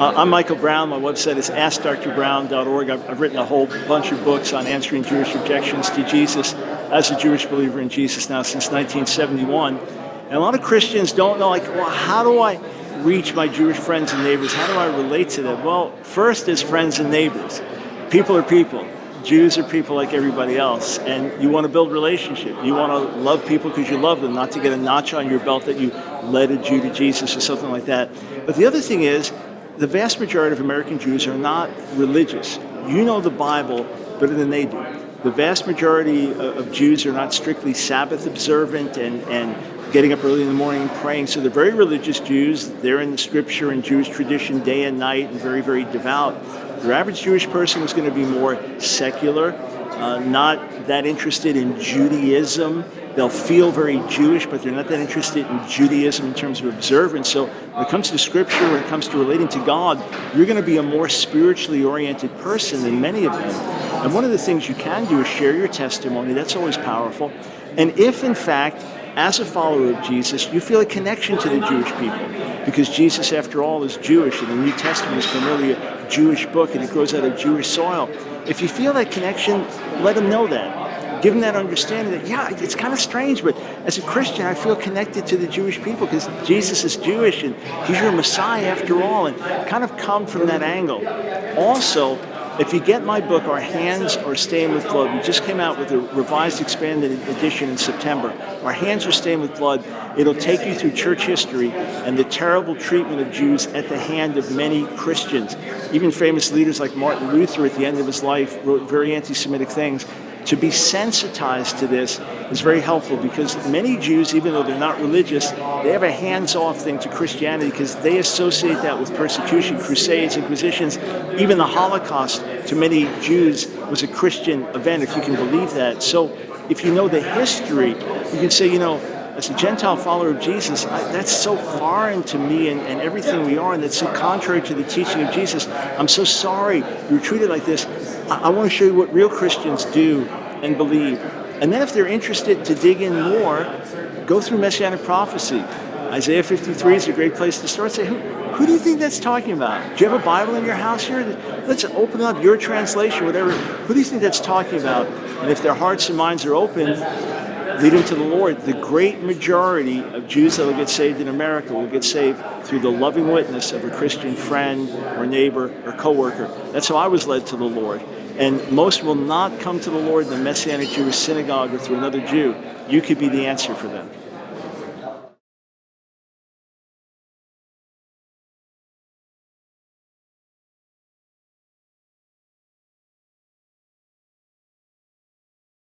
I'm Michael Brown. My website is AskDrBrown.org. I've written a whole bunch of books on answering Jewish objections to Jesus as a Jewish believer in Jesus now since 1971. And a lot of Christians don't know, like, well, how do I reach my Jewish friends and neighbors? How do I relate to them? Well, first is friends and neighbors. People are people. Jews are people like everybody else, and you want to build relationship. You want to love people because you love them, not to get a notch on your belt that you led a Jew to Jesus or something like that. But the other thing is, the vast majority of American Jews are not religious. You know the Bible better than they do. The vast majority of Jews are not strictly Sabbath observant and getting up early in the morning and praying. So they're very religious Jews. They're in the scripture and Jewish tradition day and night and very, very devout. Your average Jewish person is going to be more secular, not that interested in Judaism. They'll feel very Jewish, but they're not that interested in Judaism in terms of observance. So when it comes to scripture, when it comes to relating to God, you're going to be a more spiritually oriented person than many of them. And one of the things you can do is share your testimony. That's always powerful. And if, in fact, as a follower of Jesus, you feel a connection to the Jewish people, because Jesus, after all, is Jewish, and the New Testament is primarily a Jewish book, and it grows out of Jewish soil. If you feel that connection, let them know that. Give them that understanding that, yeah, it's kind of strange, but as a Christian, I feel connected to the Jewish people because Jesus is Jewish, and he's your Messiah after all, and kind of come from that angle. Also, if you get my book, Our Hands Are Stained with Blood, we just came out with a revised expanded edition in September. Our Hands Are Stained with Blood. It'll take you through church history and the terrible treatment of Jews at the hand of many Christians. Even famous leaders like Martin Luther at the end of his life wrote very anti-Semitic things. To be sensitized to this is very helpful, because many Jews, even though they're not religious, they have a hands-off thing to Christianity because they associate that with persecution, crusades, inquisitions. Even the Holocaust, to many Jews, was a Christian event, if you can believe that. So if you know the history, you can say, you know, as a Gentile follower of Jesus, that's so foreign to me and everything we are, and that's so contrary to the teaching of Jesus. I'm so sorry you were treated like this. I want to show you what real Christians do and believe. And then if they're interested to dig in more, go through Messianic prophecy. Isaiah 53 is a great place to start. Say, who do you think that's talking about? Do you have a Bible in your house here? Let's open up your translation, whatever. Who do you think that's talking about? And if their hearts and minds are open, lead them to the Lord. The great majority of Jews that will get saved in America will get saved through the loving witness of a Christian friend or neighbor or coworker. That's how I was led to the Lord. And most will not come to the Lord in the Messianic Jewish synagogue or through another Jew. You could be the answer for them.